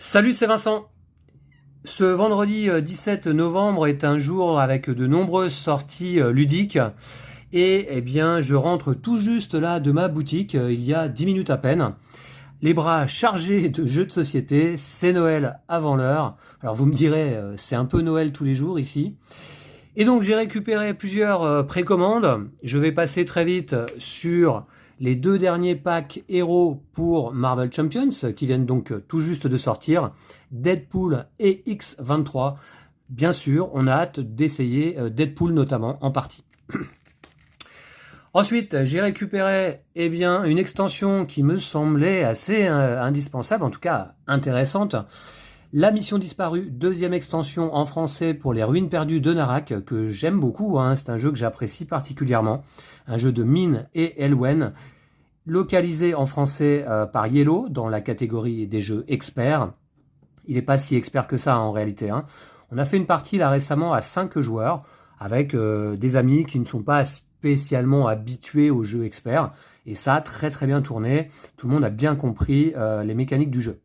Salut, c'est Vincent. Ce vendredi 17 novembre est un jour avec de nombreuses sorties ludiques et bien je rentre tout juste là de ma boutique il y a 10 minutes à peine. Les bras chargés de jeux de société, c'est Noël avant l'heure. Alors vous me direz, c'est un peu Noël tous les jours ici. Et donc j'ai récupéré plusieurs précommandes. Je vais passer très vite sur les deux derniers packs héros pour Marvel Champions qui viennent donc tout juste de sortir, Deadpool et X-23. Bien sûr, on a hâte d'essayer Deadpool notamment en partie. Ensuite, j'ai récupéré une extension qui me semblait assez indispensable, en tout cas intéressante. La Mission Disparue, deuxième extension en français pour les Ruines Perdues de Narak, que j'aime beaucoup, c'est un jeu que j'apprécie particulièrement. Un jeu de Mine et Elwen, localisé en français par Yellow, dans la catégorie des jeux experts. Il n'est pas si expert que ça en réalité. On a fait une partie là récemment à 5 joueurs, avec des amis qui ne sont pas spécialement habitués aux jeux experts, et ça a très très bien tourné. Tout le monde a bien compris les mécaniques du jeu.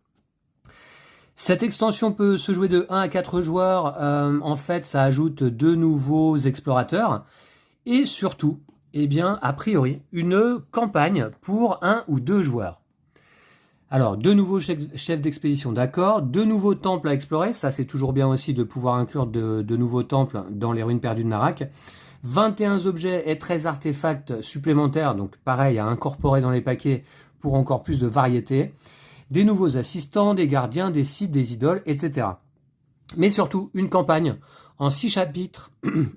Cette extension peut se jouer de 1 à 4 joueurs. En fait, ça ajoute 2 nouveaux explorateurs. Et surtout, a priori, une campagne pour 1 ou 2 joueurs. Alors, 2 nouveaux chefs d'expédition, d'accord. 2 nouveaux temples à explorer. Ça, c'est toujours bien aussi de pouvoir inclure de nouveaux temples dans les ruines perdues de Narak. 21 objets et 13 artefacts supplémentaires. Donc, pareil, à incorporer dans les paquets pour encore plus de variété. Des nouveaux assistants, des gardiens, des sites, des idoles, etc. Mais surtout, une campagne en 6 chapitres,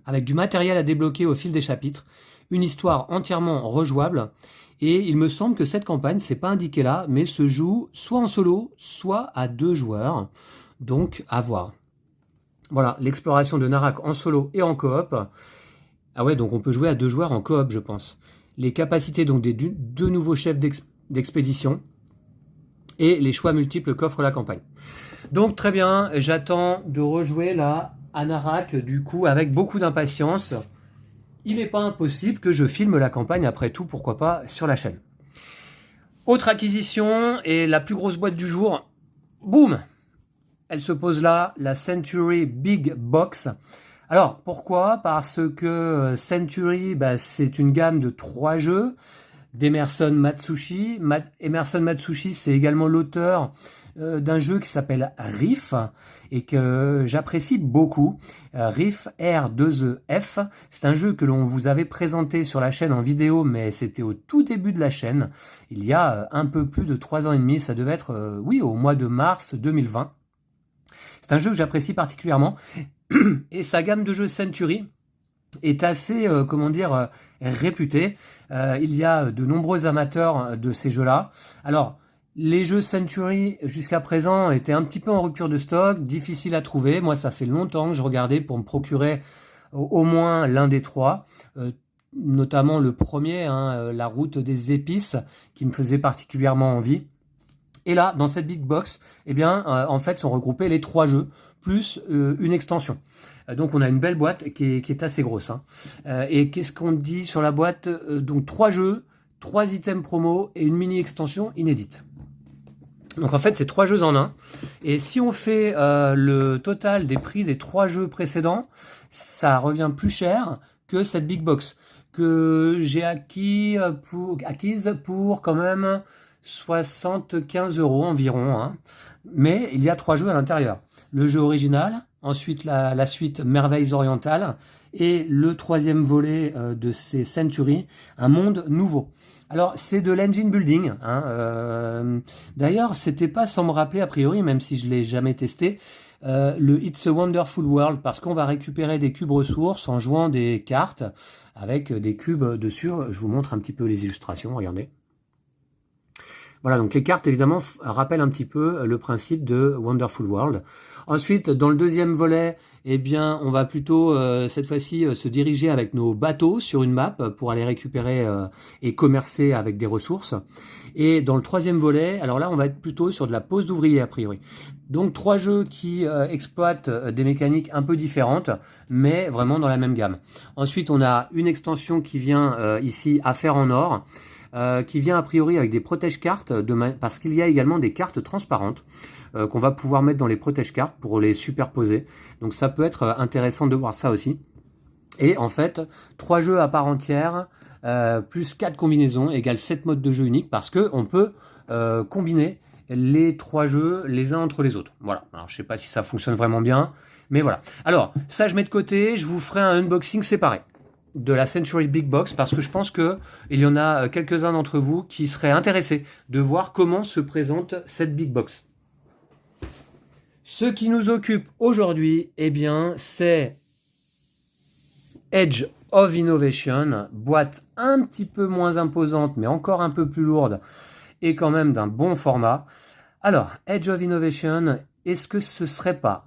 avec du matériel à débloquer au fil des chapitres, une histoire entièrement rejouable, et il me semble que cette campagne, c'est pas indiqué là, mais se joue soit en solo, soit à 2 joueurs, donc à voir. Voilà, l'exploration de Narak en solo et en coop. Ah ouais, donc on peut jouer à 2 joueurs en coop, je pense. Les capacités donc des 2 nouveaux chefs d'expédition, et les choix multiples qu'offre la campagne. Donc très bien, j'attends de rejouer là à Narak, du coup, avec beaucoup d'impatience. Il n'est pas impossible que je filme la campagne, après tout, pourquoi pas, sur la chaîne. Autre acquisition, et la plus grosse boîte du jour, boum! Elle se pose là, la Century Big Box. Alors, pourquoi? Parce que Century, c'est une gamme de 3 jeux, d'Emerson Matsushi. Emerson Matsushi, c'est également l'auteur d'un jeu qui s'appelle Riff et que j'apprécie beaucoup. Riff, R2EF. C'est un jeu que l'on vous avait présenté sur la chaîne en vidéo, mais c'était au tout début de la chaîne. Il y a un peu plus de 3 ans et demi. Ça devait être, au mois de mars 2020. C'est un jeu que j'apprécie particulièrement. Et sa gamme de jeux Century est assez, réputée. Il y a de nombreux amateurs de ces jeux-là. Alors, les jeux Century, jusqu'à présent, étaient un petit peu en rupture de stock, difficiles à trouver. Moi, ça fait longtemps que je regardais pour me procurer au moins l'un des 3, notamment le premier, la route des épices, qui me faisait particulièrement envie. Et là, dans cette big box, en fait, sont regroupés les 3 jeux, plus une extension. Donc on a une belle boîte qui est assez grosse. Et qu'est-ce qu'on dit sur la boîte? Donc 3 jeux, 3 items promo et une mini extension inédite. Donc en fait c'est 3 jeux en un. Et si on fait le total des prix des 3 jeux précédents, ça revient plus cher que cette big box que j'ai acquise pour quand même 75 € environ. Mais il y a 3 jeux à l'intérieur. Le jeu original, ensuite la suite Merveilles Orientales et le 3e volet de ces Century, un monde nouveau. Alors c'est de l'engine building. D'ailleurs, c'était pas sans me rappeler a priori, même si je l'ai jamais testé, le It's a Wonderful World, parce qu'on va récupérer des cubes ressources en jouant des cartes avec des cubes dessus. Je vous montre un petit peu les illustrations, regardez. Voilà, donc les cartes, évidemment, rappellent un petit peu le principe de Wonderful World. Ensuite, dans le 2e volet, on va plutôt, cette fois-ci, se diriger avec nos bateaux sur une map pour aller récupérer et commercer avec des ressources. Et dans le 3e volet, alors là, on va être plutôt sur de la pose d'ouvriers, a priori. Donc, 3 jeux qui exploitent des mécaniques un peu différentes, mais vraiment dans la même gamme. Ensuite, on a une extension qui vient ici, Affaires en or, qui vient a priori avec des protège-cartes, parce qu'il y a également des cartes transparentes. qu'on va pouvoir mettre dans les protège-cartes pour les superposer. Donc ça peut être intéressant de voir ça aussi. Et en fait, 3 jeux à part entière, plus 4 combinaisons égale 7 modes de jeu uniques parce qu'on peut combiner les 3 jeux les uns entre les autres. Voilà, alors je sais pas si ça fonctionne vraiment bien, mais voilà. Alors, ça je mets de côté, je vous ferai un unboxing séparé de la Century Big Box parce que je pense qu'il y en a quelques-uns d'entre vous qui seraient intéressés de voir comment se présente cette Big Box. Ce qui nous occupe aujourd'hui, eh bien, c'est Edge of Innovation, boîte un petit peu moins imposante, mais encore un peu plus lourde et quand même d'un bon format. Alors, Edge of Innovation, est-ce que ce serait pas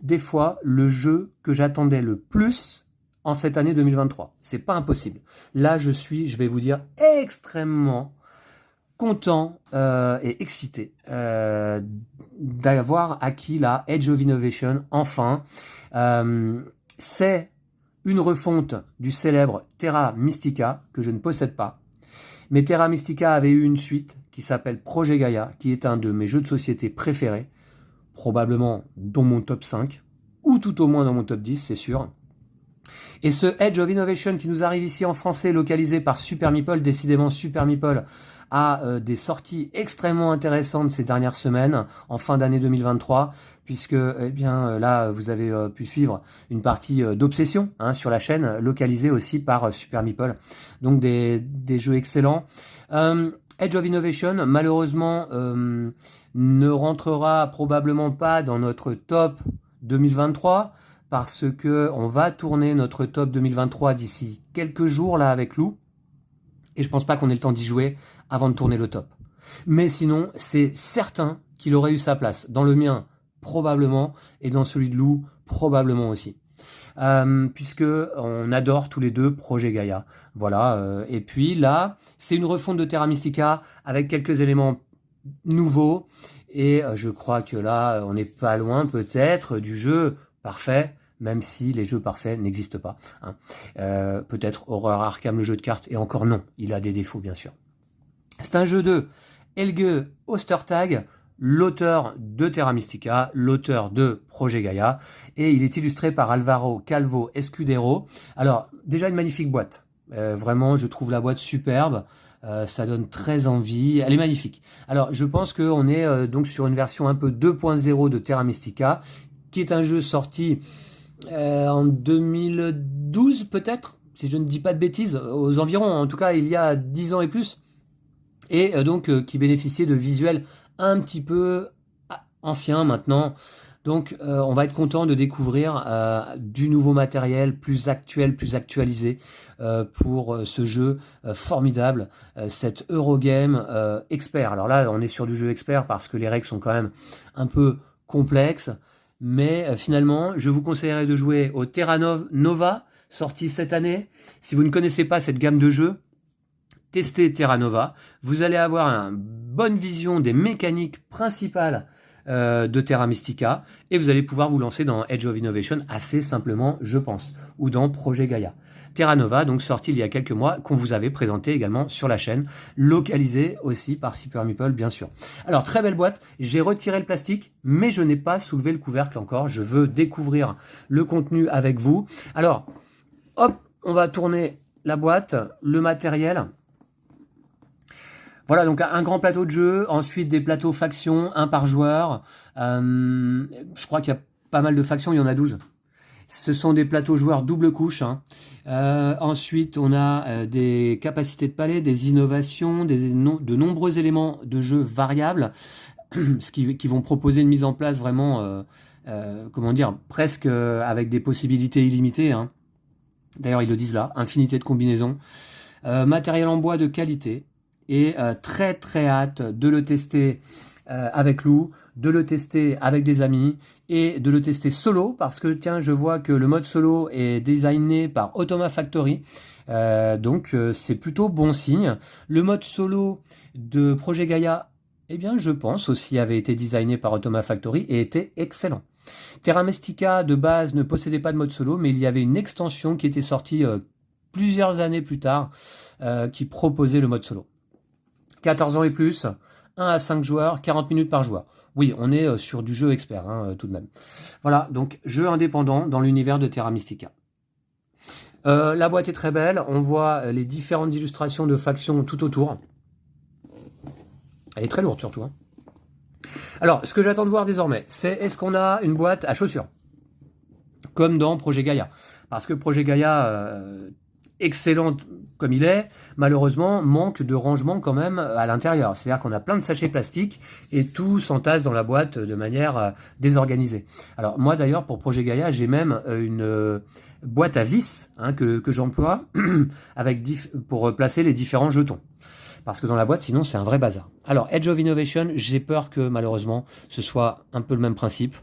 des fois le jeu que j'attendais le plus en cette année 2023? C'est pas impossible. Là, je vais vous dire, extrêmement content et excité d'avoir acquis la Edge of Innovation enfin. C'est une refonte du célèbre Terra Mystica que je ne possède pas. Mais Terra Mystica avait eu une suite qui s'appelle Projet Gaia, qui est un de mes jeux de société préférés, probablement dans mon top 5, ou tout au moins dans mon top 10, c'est sûr. Et ce Edge of Innovation qui nous arrive ici en français, localisé par Super Meeple, décidément Super Meeple a des sorties extrêmement intéressantes ces dernières semaines, en fin d'année 2023, puisque eh bien, là, vous avez pu suivre une partie d'Obsession sur la chaîne, localisée aussi par Super Meeple. Donc des jeux excellents. Edge of Innovation, malheureusement, ne rentrera probablement pas dans notre top 2023, parce que on va tourner notre top 2023 d'ici quelques jours là avec Lou, et je pense pas qu'on ait le temps d'y jouer avant de tourner le top. Mais sinon, c'est certain qu'il aurait eu sa place. Dans le mien, probablement, et dans celui de Lou, probablement aussi. Puisque on adore tous les deux Projet Gaia. Voilà. Et puis là, c'est une refonte de Terra Mystica avec quelques éléments nouveaux. Et je crois que là, on n'est pas loin peut-être du jeu parfait, même si les jeux parfaits n'existent pas. Peut-être Horror Arkham, le jeu de cartes, et encore non, il a des défauts bien sûr. C'est un jeu de Helge Ostertag, l'auteur de Terra Mystica, l'auteur de Projet Gaia, et il est illustré par Alvaro Calvo Escudero. Alors, déjà une magnifique boîte. Vraiment, je trouve la boîte superbe. Ça donne très envie. Elle est magnifique. Alors, je pense qu'on est donc sur une version un peu 2.0 de Terra Mystica, qui est un jeu sorti en 2012 peut-être, si je ne dis pas de bêtises, aux environs, en tout cas il y a 10 ans et plus, et donc qui bénéficiait de visuels un petit peu anciens maintenant. Donc on va être content de découvrir du nouveau matériel plus actuel, plus actualisé pour ce jeu formidable, cet Eurogame expert. Alors là on est sur du jeu expert parce que les règles sont quand même un peu complexes. Mais finalement, je vous conseillerais de jouer au Terra Nova, sorti cette année. Si vous ne connaissez pas cette gamme de jeux, testez Terra Nova. Vous allez avoir une bonne vision des mécaniques principales de Terra Mystica. Et vous allez pouvoir vous lancer dans Edge of Innovation assez simplement, je pense. Ou dans Projet Gaia. Terra Nova, donc sorti il y a quelques mois, qu'on vous avait présenté également sur la chaîne, localisé aussi par Super Meeple, bien sûr. Alors, très belle boîte, j'ai retiré le plastique, mais je n'ai pas soulevé le couvercle encore, je veux découvrir le contenu avec vous. Alors, hop, on va tourner la boîte, le matériel. Voilà, donc un grand plateau de jeu, ensuite des plateaux factions, un par joueur. Je crois qu'il y a pas mal de factions, il y en a 12. Ce sont des plateaux joueurs double couche. Ensuite, on a des capacités de palais, des innovations, de nombreux éléments de jeu variables, qui vont proposer une mise en place vraiment, comment dire, presque avec des possibilités illimitées. D'ailleurs, ils le disent là, infinité de combinaisons. Matériel en bois de qualité. Et très très hâte de le tester avec Lou, de le tester avec des amis et de le tester solo parce que tiens, je vois que le mode solo est designé par Automa Factory, donc c'est plutôt bon signe. Le mode solo de Projet Gaia, eh bien je pense aussi avait été designé par Automa Factory et était excellent. Terra Mystica de base ne possédait pas de mode solo, mais il y avait une extension qui était sortie plusieurs années plus tard qui proposait le mode solo. 14 ans et plus, 1 à 5 joueurs, 40 minutes par joueur. Oui, on est sur du jeu expert, hein, tout de même. Voilà, donc jeu indépendant dans l'univers de Terra Mystica. La boîte est très belle, on voit les différentes illustrations de factions tout autour. Elle est très lourde surtout. Hein. Alors, ce que j'attends de voir désormais, c'est est-ce qu'on a une boîte à chaussures comme dans Projet Gaïa. Parce que Projet Gaïa, excellent comme il est, malheureusement, manque de rangement quand même à l'intérieur. C'est-à-dire qu'on a plein de sachets plastiques et tout s'entasse dans la boîte de manière désorganisée. Alors moi d'ailleurs, pour Projet Gaïa, j'ai même une boîte à vis hein, que j'emploie avec pour placer les différents jetons. Parce que dans la boîte, sinon, c'est un vrai bazar. Alors, Edge of Innovation, j'ai peur que, malheureusement, ce soit un peu le même principe.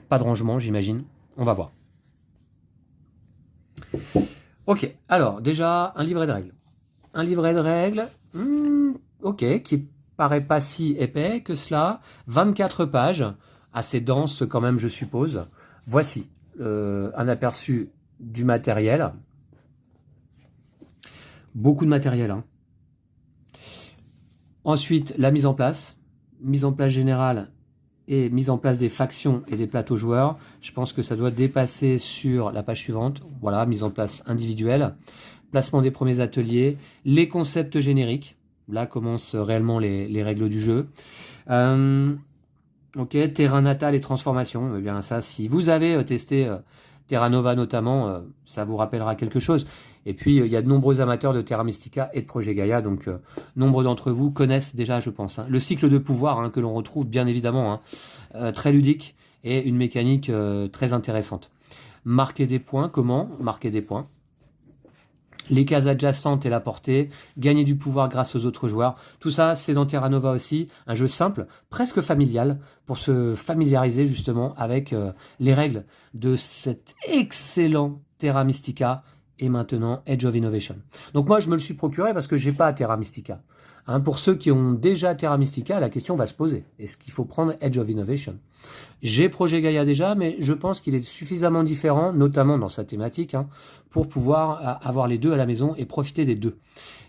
Pas de rangement, j'imagine. On va voir. Ok, alors, déjà, un livret de règles. Un livret de règles, ok, qui paraît pas si épais que cela. 24 pages, assez dense quand même, je suppose. Voici un aperçu du matériel. Beaucoup de matériel, hein. Ensuite, la mise en place générale et mise en place des factions et des plateaux joueurs. Je pense que ça doit dépasser sur la page suivante. Voilà, mise en place individuelle, placement des premiers ateliers, les concepts génériques. Là commencent réellement les règles du jeu. Ok, terrain natal et transformation. Eh bien ça, si vous avez testé Terra Nova notamment, ça vous rappellera quelque chose. Et puis, il y a de nombreux amateurs de Terra Mystica et de Projet Gaïa, donc nombre d'entre vous connaissent déjà, je pense, hein, le cycle de pouvoir hein, que l'on retrouve bien évidemment, hein, très ludique et une mécanique très intéressante. Marquer des points, comment marquer des points? Les cases adjacentes et la portée, gagner du pouvoir grâce aux autres joueurs. Tout ça, c'est dans Terra Nova aussi, un jeu simple, presque familial, pour se familiariser justement avec les règles de cet excellent Terra Mystica et maintenant Edge of Innovation. Donc moi, je me le suis procuré parce que j'ai pas Terra Mystica. Hein, pour ceux qui ont déjà Terra Mystica, la question va se poser. Est-ce qu'il faut prendre Edge of Innovation? J'ai Projet Gaïa déjà, mais je pense qu'il est suffisamment différent, notamment dans sa thématique, hein, pour pouvoir avoir les deux à la maison et profiter des deux.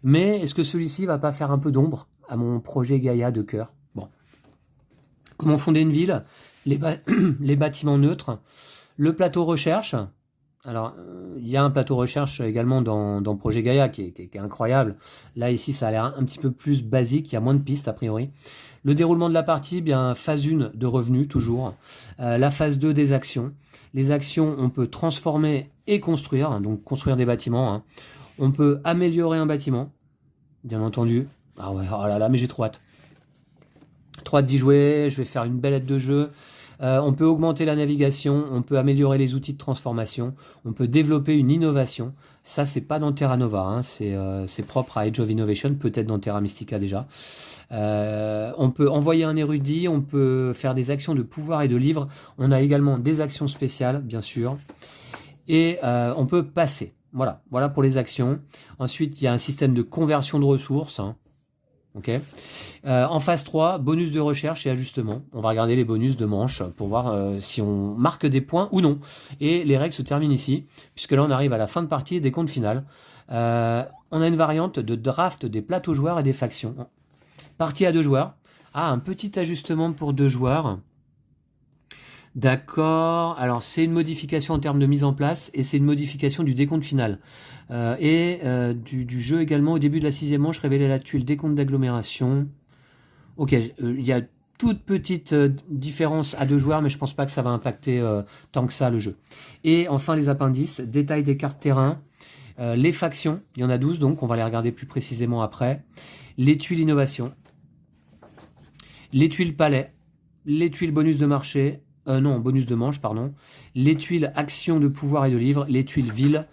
Mais est-ce que celui-ci va pas faire un peu d'ombre à mon Projet Gaïa de cœur? Bon. Comment fonder une ville? Les bâtiments neutres. Le plateau recherche. Alors, il y a un plateau recherche également dans Projet Gaïa qui est incroyable. Là, ici, ça a l'air un petit peu plus basique. Il y a moins de pistes, a priori. Le déroulement de la partie, bien, phase 1 de revenus, toujours. La phase 2 des actions. Les actions, on peut transformer et construire, hein, donc construire des bâtiments. Hein. On peut améliorer un bâtiment, bien entendu. Ah ouais, oh là là, mais j'ai trop hâte. Trop hâte d'y jouer, je vais faire une belle aide de jeu. On peut augmenter la navigation, on peut améliorer les outils de transformation, on peut développer une innovation. Ça, c'est pas dans Terra Nova, hein, c'est propre à Edge of Innovation, peut-être dans Terra Mystica déjà. On peut envoyer un érudit, on peut faire des actions de pouvoir et de livre. On a également des actions spéciales, bien sûr. Et on peut passer. Voilà pour les actions. Ensuite, il y a un système de conversion de ressources. Hein. Okay. En phase 3, bonus de recherche et ajustement. On va regarder les bonus de manche pour voir si on marque des points ou non. Et les règles se terminent ici, puisque là on arrive à la fin de partie des comptes finales. On a une variante de draft des plateaux joueurs et des factions. Partie à 2 joueurs. Ah, un petit ajustement pour 2 joueurs. D'accord, alors c'est une modification en termes de mise en place et c'est une modification du décompte final. Du jeu également, au début de la 6e manche, révéler la tuile décompte d'agglomération. Ok, il y a toute petite différence à 2 joueurs, mais je pense pas que ça va impacter tant que ça le jeu. Et enfin les appendices, détail des cartes terrain, les factions, il y en a 12 donc, on va les regarder plus précisément après. Les tuiles innovation, les tuiles palais, les tuiles bonus de marché, bonus de manche, pardon. Les tuiles actions de pouvoir et de livre, les tuiles ville,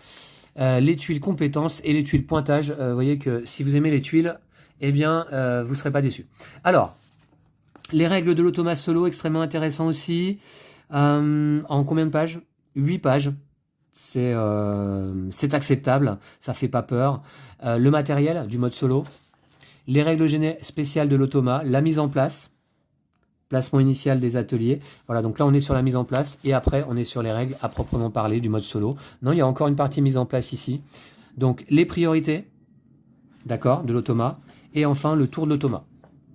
les tuiles compétences et les tuiles pointage. Vous voyez que si vous aimez les tuiles, eh bien, vous ne serez pas déçus. Alors, les règles de l'automa solo, extrêmement intéressant aussi. En combien de pages? 8 pages. C'est acceptable, ça fait pas peur. Le matériel du mode solo, les règles spéciales de l'automa, la mise en place, placement initial des ateliers. Voilà, donc là on est sur la mise en place et après on est sur les règles à proprement parler du mode solo. Non, il y a encore une partie mise en place ici. Donc les priorités, d'accord, de l'automa. Et enfin le tour de l'automa.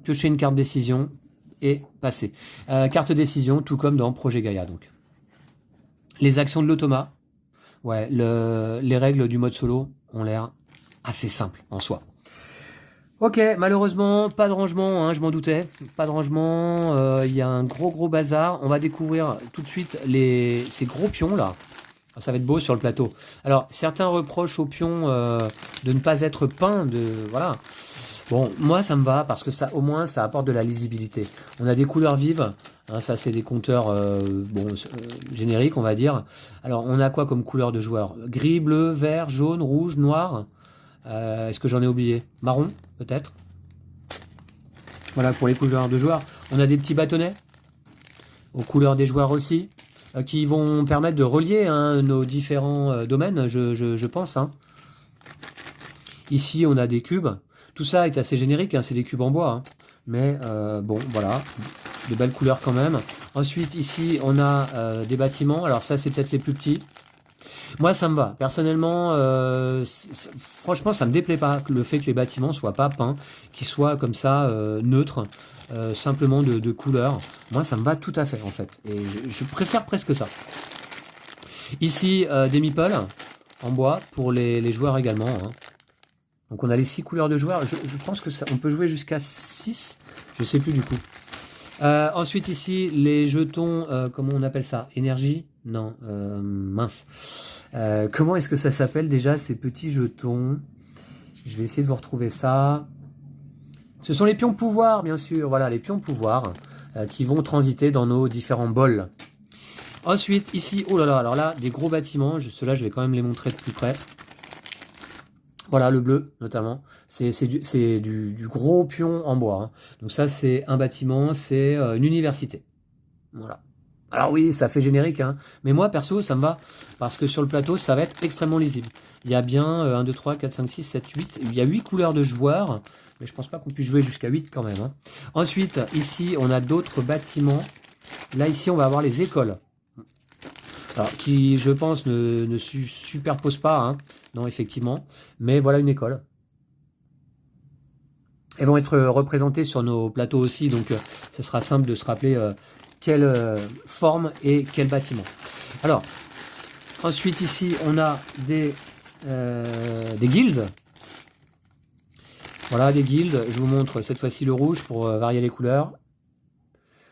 Piocher une carte décision et passer. Carte décision, tout comme dans Projet Gaïa. Donc. Les actions de l'automa, ouais, les règles du mode solo ont l'air assez simples en soi. Ok, malheureusement, pas de rangement, hein, je m'en doutais. Pas de rangement, il y a un gros bazar. On va découvrir tout de suite ces gros pions là. Ça va être beau sur le plateau. Alors, certains reprochent aux pions de ne pas être peints, voilà. Bon, moi ça me va parce que ça, au moins, ça apporte de la lisibilité. On a des couleurs vives, hein, ça c'est des compteurs génériques, on va dire. Alors, on a quoi comme couleur de joueur? Gris, bleu, vert, jaune, rouge, noir. Est-ce que j'en ai oublié? Marron, peut-être. Voilà pour les couleurs de joueurs. On a des petits bâtonnets aux couleurs des joueurs aussi, qui vont permettre de relier nos différents domaines, je pense. Hein. Ici, on a des cubes. Tout ça est assez générique, hein, c'est des cubes en bois. Hein. Mais bon, voilà, de belles couleurs quand même. Ensuite, ici, on a des bâtiments. Alors ça, c'est peut-être les plus petits. Moi, ça me va. Personnellement, franchement, ça me déplaît pas le fait que les bâtiments soient pas peints, qu'ils soient comme ça, neutres, simplement de couleur. Moi, ça me va tout à fait, en fait. Et je préfère presque ça. Ici, des meeples en bois pour les joueurs également. Hein. Donc, on a les 6 couleurs de joueurs. Je pense que on peut jouer jusqu'à 6. Je sais plus du coup. Ensuite, ici, les jetons, comment on appelle ça? Énergie? Non, mince. Comment est-ce que ça s'appelle déjà ces petits jetons? Je vais essayer de vous retrouver ça. Ce sont les pions pouvoir, bien sûr. Voilà, les pions pouvoir qui vont transiter dans nos différents bols. Ensuite, ici, oh là là, alors là, des gros bâtiments. Ceux-là, je vais quand même les montrer de plus près. Voilà, le bleu, notamment. C'est du gros pion en bois. Hein. Donc ça, c'est un bâtiment, c'est une université. Voilà. Alors oui, ça fait générique, hein. Mais moi, perso, ça me va. Parce que sur le plateau, ça va être extrêmement lisible. Il y a bien 1, 2, 3, 4, 5, 6, 7, 8. Il y a 8 couleurs de joueurs. Mais je pense pas qu'on puisse jouer jusqu'à 8 quand même. Hein. Ensuite, ici, on a d'autres bâtiments. Là, ici, on va avoir les écoles. Alors, qui, je pense, ne superposent pas. Hein. Non, effectivement. Mais voilà une école. Elles vont être représentées sur nos plateaux aussi. Donc, ce sera simple de se rappeler quelle forme et quel bâtiment. Alors, ensuite, ici, on a des guildes. Voilà, des guildes. Je vous montre cette fois-ci le rouge pour varier les couleurs.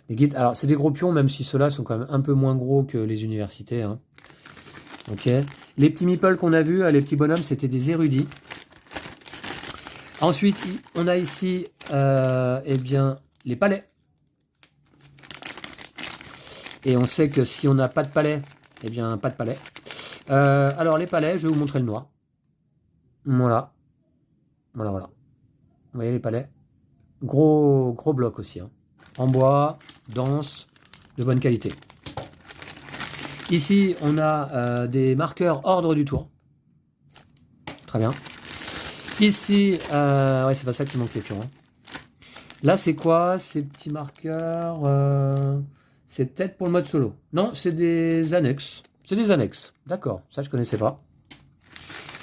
Des guildes. Alors, c'est des gros pions, même si ceux-là sont quand même un peu moins gros que les universités. Hein. Ok. Les petits meeples qu'on a vus, les petits bonhommes, c'était des érudits. Ensuite, on a ici eh bien, les palais. Et on sait que si on n'a pas de palais, eh bien, pas de palais. Alors, les palais, je vais vous montrer le noir. Voilà. Voilà, voilà. Vous voyez les palais? Gros bloc aussi. Hein. En bois, dense, de bonne qualité. Ici, on a des marqueurs ordre du tour. Très bien. Ici, ouais, c'est pas ça qui manque les pions. Hein. Là, c'est quoi ces petits marqueurs c'est peut-être pour le mode solo. Non, c'est des annexes. C'est des annexes. D'accord, ça je connaissais pas.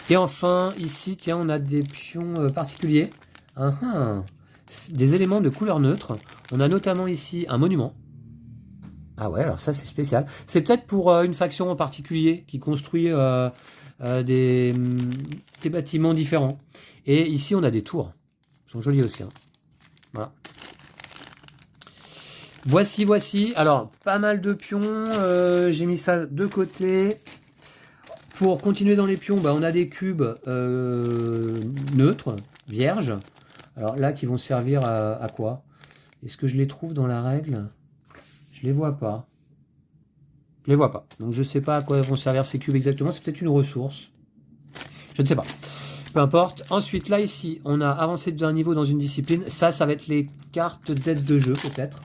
Et enfin, ici, tiens, on a des pions particuliers. Des éléments de couleur neutre. On a notamment ici un monument. Ah ouais, alors ça c'est spécial. C'est peut-être pour une faction en particulier qui construit des bâtiments différents. Et ici, on a des tours. Ils sont jolis aussi. Hein. Voilà. Voici. Alors, pas mal de pions. J'ai mis ça de côté. Pour continuer dans les pions, on a des cubes neutres, vierges. Alors là, qui vont servir à quoi? Est-ce que je les trouve dans la règle? Je les vois pas. Je les vois pas. Donc je sais pas à quoi vont servir ces cubes exactement. C'est peut-être une ressource. Je ne sais pas. Peu importe. Ensuite, là, ici, on a avancé d'un niveau dans une discipline. Ça va être les cartes d'aide de jeu, peut-être.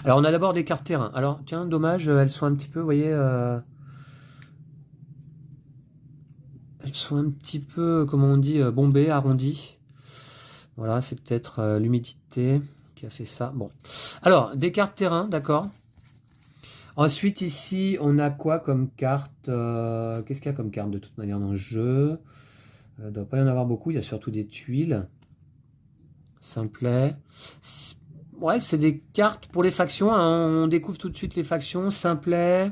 Alors, on a d'abord des cartes terrain. Alors, tiens, dommage, elles sont un petit peu, vous voyez... elles sont un petit peu, comment on dit, bombées, arrondies. Voilà, c'est peut-être l'humidité qui a fait ça. Bon. Alors, des cartes terrain, d'accord. Ensuite, ici, on a quoi comme carte qu'est-ce qu'il y a comme carte de toute manière dans le jeu? Il ne doit pas y en avoir beaucoup. Il y a surtout des tuiles. Simplet. Ouais, c'est des cartes pour les factions, hein. On découvre tout de suite les factions. Simplet,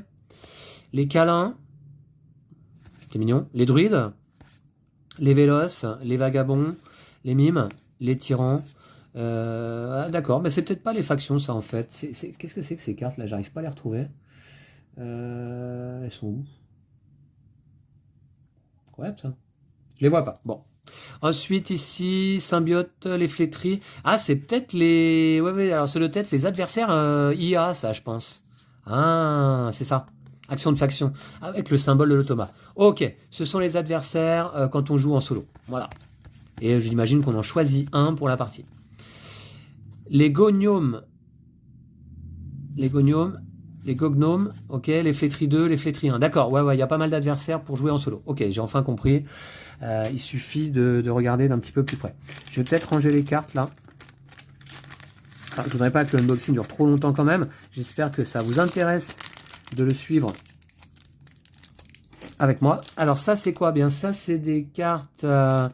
les câlins, c'est mignon, les druides, les véloces, les vagabonds, les mimes, les tyrans. Ah, d'accord, mais c'est peut-être pas les factions, ça, en fait. Qu'est-ce que c'est que ces cartes, là? J'arrive pas à les retrouver. Elles sont où? Ouais, ça. Je les vois pas. Bon. Ensuite, ici, symbiote, les flétries. Ah, c'est peut-être les... Ouais, ouais, alors c'est peut-être les adversaires IA, ça, je pense. Ah, c'est ça. Action de faction. Avec le symbole de l'automa. Ok, ce sont les adversaires quand on joue en solo. Voilà. Et j'imagine qu'on en choisit un pour la partie. Les gognomes. Les gognomes. Les gognomes. Ok, les flétries 2, les flétries 1. D'accord, ouais, ouais, il y a pas mal d'adversaires pour jouer en solo. Ok, j'ai enfin compris. Il suffit de regarder d'un petit peu plus près. Je vais peut-être ranger les cartes là. Ah, je voudrais pas que l'unboxing dure trop longtemps quand même. J'espère que ça vous intéresse de le suivre avec moi. Alors ça c'est quoi? Bien ça c'est des cartes... ah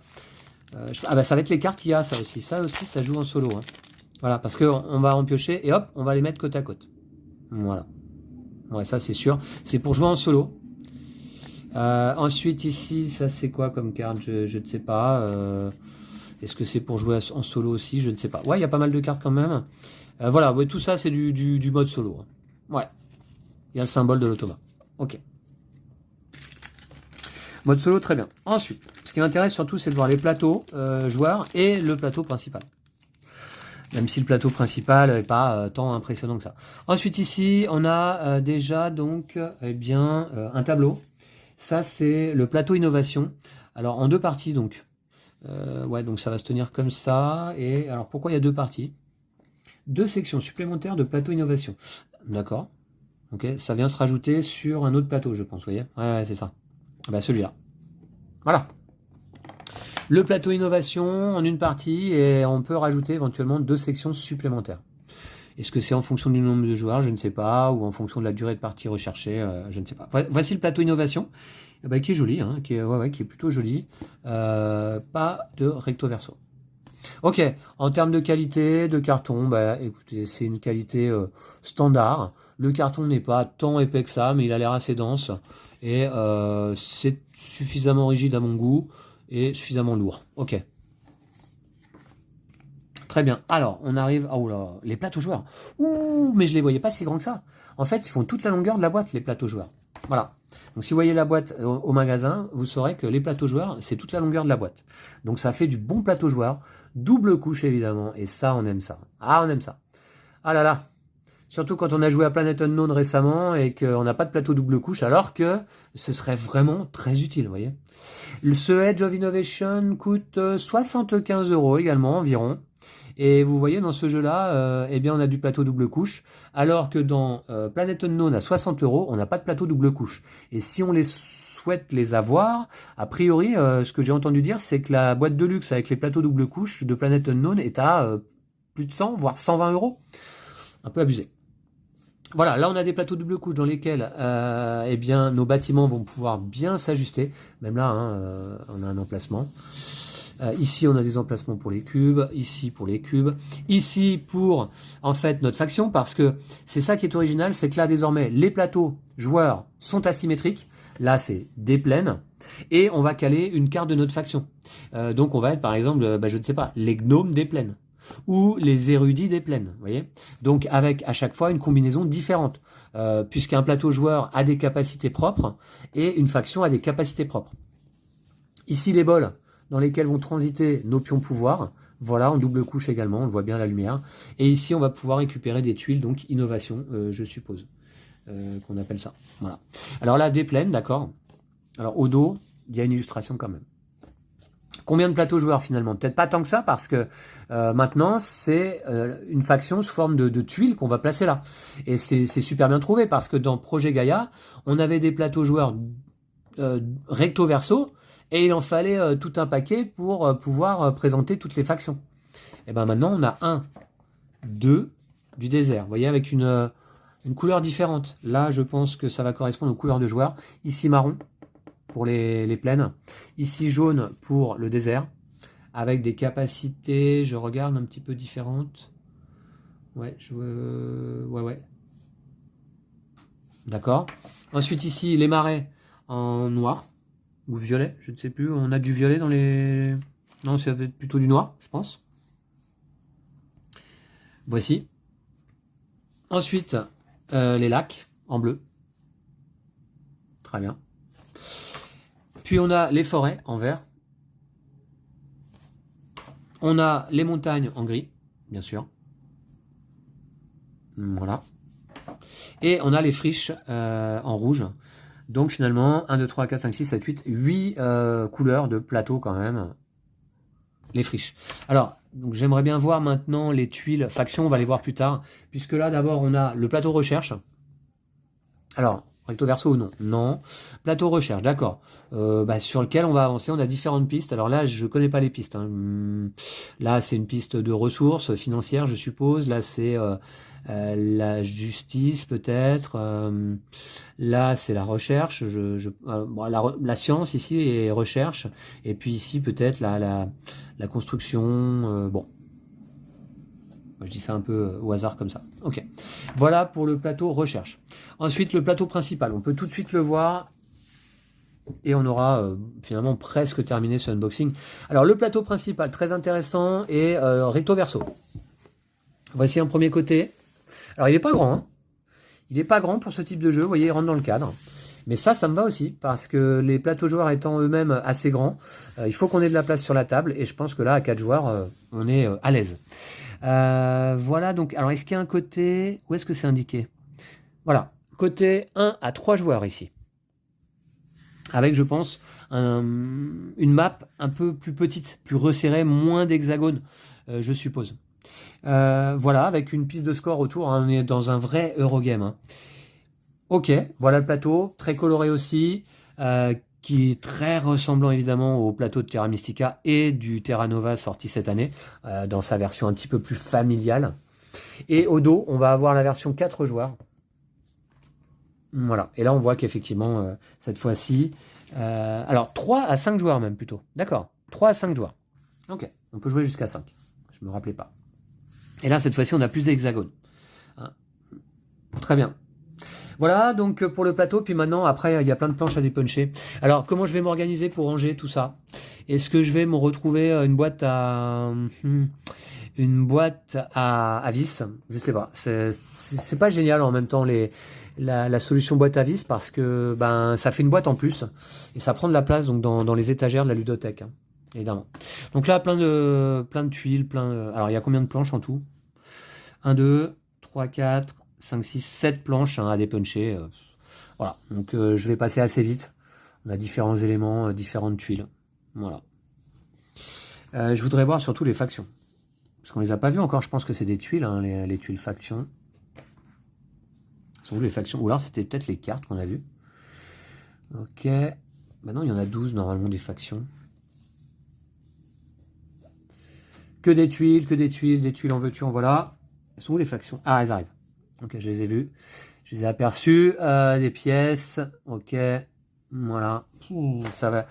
bah ça va être les cartes IA ça aussi. Ça aussi ça joue en solo. Hein. Voilà, parce qu'on va en piocher et hop, on va les mettre côte à côte. Voilà. Ouais, ça c'est sûr. C'est pour jouer en solo. Ensuite ici, ça c'est quoi comme carte? Je ne sais pas. Est-ce que c'est pour jouer en solo aussi? Je ne sais pas. Ouais, il y a pas mal de cartes quand même. Voilà, ouais, tout ça c'est du mode solo. Hein. Ouais. Il y a le symbole de l'automa. Ok. Mode solo, très bien. Ensuite, ce qui m'intéresse surtout, c'est de voir les plateaux joueurs et le plateau principal. Même si le plateau principal n'est pas tant impressionnant que ça. Ensuite, ici, on a déjà donc eh bien, un tableau. Ça, c'est le plateau innovation. Alors, en deux parties, donc. Ouais, donc ça va se tenir comme ça. Et alors, pourquoi il y a deux parties? Deux sections supplémentaires de plateau innovation. D'accord. Ok, ça vient se rajouter sur un autre plateau, je pense, vous voyez? Ouais, c'est ça. Bah, celui-là. Voilà. Le plateau innovation en une partie et on peut rajouter éventuellement deux sections supplémentaires. Est-ce que c'est en fonction du nombre de joueurs? Je ne sais pas. Ou en fonction de la durée de partie recherchée? Je ne sais pas. Voici le plateau innovation. Bah, qui est joli, hein, qui est plutôt joli. Pas de recto verso. Ok, en termes de qualité, de carton, bah, écoutez, c'est une qualité standard. Le carton n'est pas tant épais que ça, mais il a l'air assez dense. Et c'est suffisamment rigide à mon goût et suffisamment lourd. Ok. Très bien. Alors, on arrive... Oh là, les plateaux joueurs. Ouh, mais je les voyais pas si grands que ça. En fait, ils font toute la longueur de la boîte, les plateaux joueurs. Voilà. Donc, si vous voyez la boîte au magasin, vous saurez que les plateaux joueurs, c'est toute la longueur de la boîte. Donc, ça fait du bon plateau joueur. Double couche, évidemment. Et ça, on aime ça. Ah, on aime ça. Ah là là. Surtout quand on a joué à Planet Unknown récemment et qu'on n'a pas de plateau double couche, alors que ce serait vraiment très utile, vous voyez. Ce Edge of Innovation coûte 75 € également, environ. Et vous voyez, dans ce jeu-là, eh bien, on a du plateau double couche, alors que dans Planet Unknown à 60 €, on n'a pas de plateau double couche. Et si on les souhaite les avoir, a priori, ce que j'ai entendu dire, c'est que la boîte de luxe avec les plateaux double couche de Planet Unknown est à plus de 100, voire 120 €. Un peu abusé. Voilà, là on a des plateaux double couche dans lesquels eh bien, nos bâtiments vont pouvoir bien s'ajuster. Même là, hein, on a un emplacement. Ici, on a des emplacements pour les cubes. Ici, pour les cubes. Ici, pour, en fait, notre faction. Parce que c'est ça qui est original. C'est que là, désormais, les plateaux joueurs sont asymétriques. Là, c'est des plaines. Et on va caler une carte de notre faction. Donc, on va être, par exemple, je ne sais pas, les gnomes des plaines. Ou les érudits des plaines, vous voyez. Donc, avec, à chaque fois, une combinaison différente. Puisqu'un plateau joueur a des capacités propres. Et une faction a des capacités propres. Ici, les bols dans lesquels vont transiter nos pions pouvoir. Voilà, en double couche également, on le voit bien à la lumière. Et ici, on va pouvoir récupérer des tuiles, donc innovation, je suppose, qu'on appelle ça. Voilà. Alors là, des plaines, d'accord. Alors au dos, il y a une illustration quand même. Combien de plateaux joueurs finalement? Peut-être pas tant que ça, parce que maintenant, c'est une faction sous forme de tuiles qu'on va placer là. Et c'est super bien trouvé, parce que dans Projet Gaïa, on avait des plateaux joueurs recto-verso, et il en fallait tout un paquet pour pouvoir présenter toutes les factions. Et bien maintenant, on a 1, 2 du désert. Vous voyez, avec une couleur différente. Là, je pense que ça va correspondre aux couleurs de joueurs. Ici, marron pour les plaines. Ici, jaune pour le désert. Avec des capacités, je regarde, un petit peu différentes. Ouais, ouais. D'accord. Ensuite, ici, les marais en noir ou violet, je ne sais plus. On a du violet dans les... Non, ça va être plutôt du noir, je pense. Voici. Ensuite, les lacs en bleu. Très bien. Puis on a les forêts en vert. On a les montagnes en gris, bien sûr. Voilà. Et on a les friches en rouge. Donc finalement, 1, 2, 3, 4, 5, 6, 7, 8, 8 couleurs de plateau quand même. Les friches. Alors, donc j'aimerais bien voir maintenant les tuiles factions, on va les voir plus tard. Puisque là, d'abord, on a le plateau recherche. Alors, recto verso ou non? Non. Plateau recherche, d'accord. Sur lequel on va avancer, on a différentes pistes. Alors là, je connais pas les pistes, hein. Là, c'est une piste de ressources financières, je suppose. Là, c'est la justice, peut-être. Là, c'est la recherche. La science ici est recherche. Et puis ici, peut-être la construction. Bon. Je dis ça un peu au hasard comme ça. Ok. Voilà pour le plateau recherche. Ensuite, le plateau principal. On peut tout de suite le voir. Et on aura finalement presque terminé ce unboxing. Alors, le plateau principal, très intéressant, et recto verso. Voici un premier côté. Alors, il n'est pas grand. Hein. Il n'est pas grand pour ce type de jeu. Vous voyez, il rentre dans le cadre. Mais ça me va aussi, parce que les plateaux joueurs étant eux-mêmes assez grands, il faut qu'on ait de la place sur la table. Et je pense que là, à 4 joueurs, on est à l'aise. Voilà, donc, alors est-ce qu'il y a un côté... Où est-ce que c'est indiqué? Voilà, côté 1 à 3 joueurs ici. Avec, je pense, une map un peu plus petite, plus resserrée, moins d'hexagones, je suppose. Voilà, avec une piste de score autour, hein, on est dans un vrai Eurogame. Hein. Ok, voilà le plateau, très coloré aussi, qui est très ressemblant évidemment au plateau de Terra Mystica et du Terra Nova sorti cette année, dans sa version un petit peu plus familiale. Et au dos, on va avoir la version 4 joueurs. Voilà, et là on voit qu'effectivement, cette fois-ci, alors 3 à 5 joueurs même plutôt, d'accord, 3 à 5 joueurs. Ok, on peut jouer jusqu'à 5, je me rappelais pas. Et là, cette fois-ci, on a plus d'hexagones. Hein. Très bien. Voilà, donc pour le plateau, puis maintenant, après, il y a plein de planches à dépuncher. Alors, comment je vais m'organiser pour ranger tout ça? Est-ce que je vais me retrouver une boîte à vis? Je sais pas. C'est pas génial en même temps la solution boîte à vis parce que ça fait une boîte en plus et ça prend de la place donc dans les étagères de la ludothèque. Hein, évidemment. Donc là, plein de tuiles, alors, il y a combien de planches en tout? 1, 2, 3, 4, 5, 6, 7 planches à dépuncher. Voilà, donc je vais passer assez vite. On a différents éléments, différentes tuiles. Voilà. Je voudrais voir surtout les factions. Parce qu'on les a pas vues encore, je pense que c'est des tuiles, hein, les tuiles factions. Sont où les factions? Ou alors c'était peut-être les cartes qu'on a vues. Ok. Maintenant, il y en a 12 normalement des factions. Que des tuiles, des tuiles en veux-tu, en voilà. Elles sont où les factions? Ah, elles arrivent. Ok, je les ai vues. Je les ai aperçues. Des pièces. Ok. Voilà. Ça va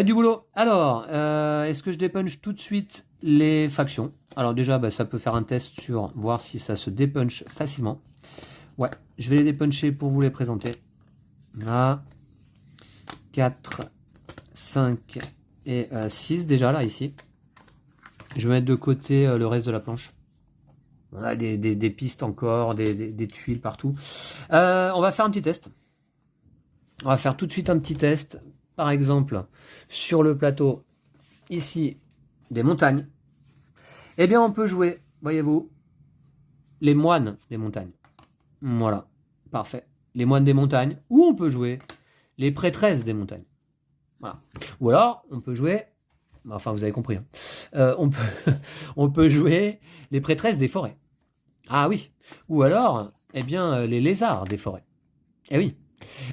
être du boulot. Alors, est-ce que je dépunch tout de suite les factions? Alors déjà, ça peut faire un test sur voir si ça se dépunch facilement. Ouais, je vais les dépuncher pour vous les présenter. Là. 4, 5 et 6 déjà là, ici. Je vais mettre de côté le reste de la planche. On a des pistes encore, des tuiles partout. On va faire un petit test. On va faire tout de suite un petit test. Par exemple, sur le plateau, ici, des montagnes. Eh bien, on peut jouer, voyez-vous, les moines des montagnes. Voilà, parfait. Les moines des montagnes. Ou on peut jouer les prêtresses des montagnes. Voilà. Ou alors, on peut jouer... Enfin, vous avez compris. Hein. On peut jouer les prêtresses des forêts. Ah oui. Ou alors, eh bien, les lézards des forêts. Eh oui.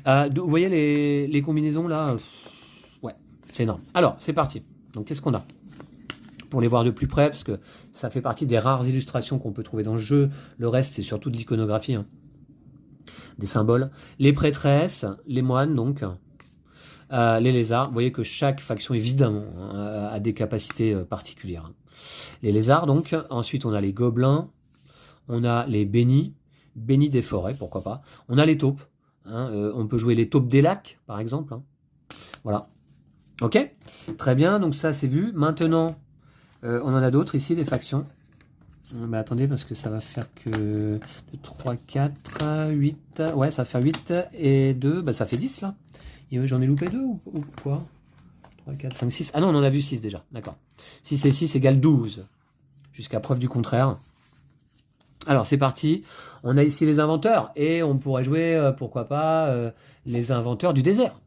Vous voyez les combinaisons là? Ouais, c'est énorme. Alors, c'est parti. Donc, qu'est-ce qu'on a? Pour les voir de plus près, parce que ça fait partie des rares illustrations qu'on peut trouver dans le jeu. Le reste, c'est surtout de l'iconographie. Hein. Des symboles. Les prêtresses, les moines, donc. Les lézards, vous voyez que chaque faction, évidemment, a des capacités particulières. Les lézards, donc. Ensuite, on a les gobelins. On a les bénis des forêts, pourquoi pas. On a les taupes. Hein, on peut jouer les taupes des lacs, par exemple. Hein. Voilà. Ok, très bien, donc ça c'est vu. Maintenant, on en a d'autres ici, des factions. Mais attendez, parce que ça va faire que 3, 4, 8. Ouais, ça va faire 8 et 2, bah ça fait 10 là. J'en ai loupé 2 ou quoi? 3, 4, 5, 6. Ah non, on en a vu 6 déjà, d'accord. 6 et 6 égale 12. Jusqu'à preuve du contraire. Alors c'est parti. On a ici les inventeurs. Et on pourrait jouer, pourquoi pas, les inventeurs du désert.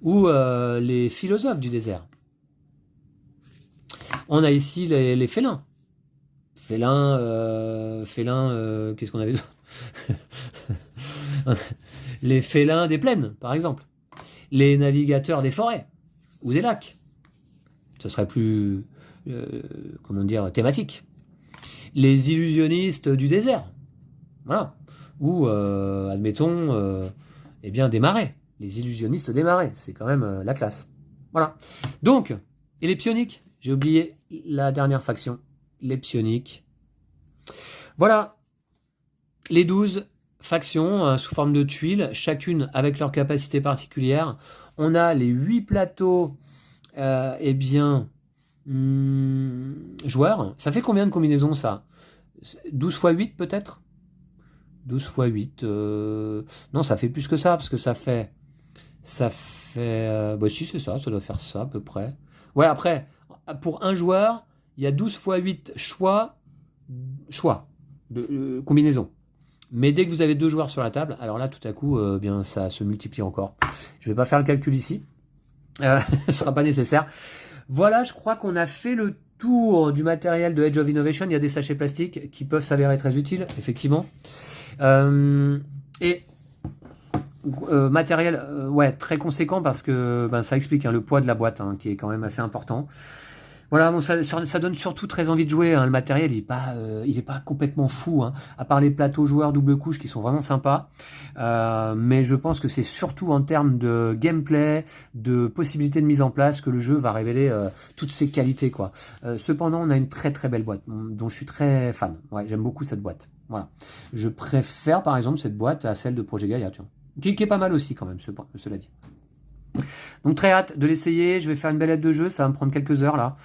Ou les philosophes du désert. On a ici les félins. Félins, qu'est-ce qu'on avait d'autre? Les félins des plaines, par exemple. Les navigateurs des forêts ou des lacs. Ce serait plus, comment dire, thématique. Les illusionnistes du désert. Voilà. Ou, admettons, eh bien, des marais. Les illusionnistes des marais. C'est quand même la classe. Voilà. Donc, et les psioniques. J'ai oublié la dernière faction. Les psioniques. Voilà. Les 12 factions sous forme de tuiles, chacune avec leur capacité particulière. On a les 8 plateaux, eh bien, joueurs. Ça fait combien de combinaisons ça? 12 x 8 peut-être? 12 x 8. Non, ça fait plus que ça, parce que ça fait. Bah si, c'est ça, ça doit faire ça à peu près. Ouais, après, pour un joueur, il y a 12 x 8 choix de combinaison. Mais dès que vous avez 2 joueurs sur la table, alors là, tout à coup, bien, ça se multiplie encore. Je ne vais pas faire le calcul ici. Ce ne sera pas nécessaire. Voilà, je crois qu'on a fait le tour du matériel de Age of Innovation. Il y a des sachets plastiques qui peuvent s'avérer très utiles, effectivement. Matériel ouais, très conséquent parce que ça explique le poids de la boîte qui est quand même assez important. Voilà, bon, ça donne surtout très envie de jouer. Le matériel, il est pas complètement fou, à part les plateaux joueurs double couche qui sont vraiment sympas. Mais je pense que c'est surtout en termes de gameplay, de possibilités de mise en place que le jeu va révéler toutes ses qualités, quoi. Cependant, on a une très très belle boîte dont je suis très fan. Ouais, j'aime beaucoup cette boîte. Voilà. Je préfère par exemple cette boîte à celle de Projet Gaia, tiens. Qui est pas mal aussi quand même, cela dit. Donc très hâte de l'essayer, je vais faire une belle aide de jeu, ça va me prendre quelques heures là.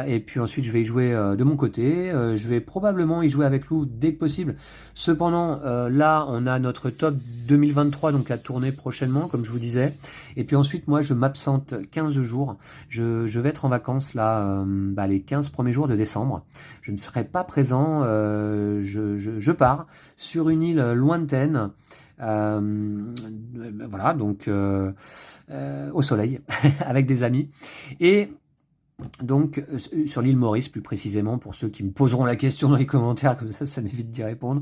Et puis ensuite je vais y jouer de mon côté, je vais probablement y jouer avec Lou dès que possible. Cependant là on a notre top 2023 donc à tourner prochainement comme je vous disais. Et puis ensuite moi je m'absente 15 jours, je vais être en vacances là les 15 premiers jours de décembre. Je ne serai pas présent, je pars sur une île lointaine. Voilà, donc au soleil avec des amis et donc sur l'île Maurice plus précisément pour ceux qui me poseront la question dans les commentaires, comme ça m'évite d'y répondre.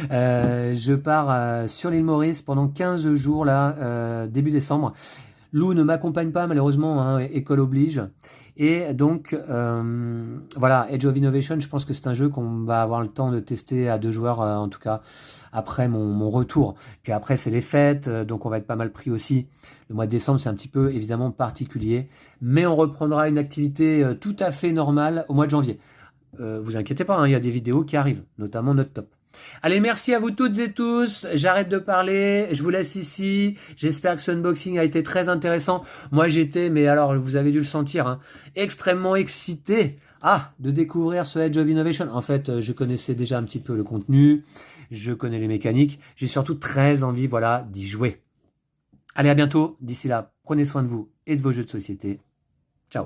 Je pars sur l'île Maurice pendant 15 jours là début décembre. Lou ne m'accompagne pas malheureusement, école oblige. Et donc, voilà, Age of Innovation, je pense que c'est un jeu qu'on va avoir le temps de tester à 2 joueurs, en tout cas, après mon retour. Puis après, c'est les fêtes, donc on va être pas mal pris aussi. Le mois de décembre, c'est un petit peu, évidemment, particulier. Mais on reprendra une activité tout à fait normale au mois de janvier. Vous inquiétez pas, il y a des vidéos qui arrivent, notamment notre top. Allez, merci à vous toutes et tous. J'arrête de parler. Je vous laisse ici. J'espère que ce unboxing a été très intéressant. Moi, j'étais, mais alors, vous avez dû le sentir, extrêmement excité de découvrir ce Age of Innovation. En fait, je connaissais déjà un petit peu le contenu. Je connais les mécaniques. J'ai surtout très envie, voilà, d'y jouer. Allez, à bientôt. D'ici là, prenez soin de vous et de vos jeux de société. Ciao.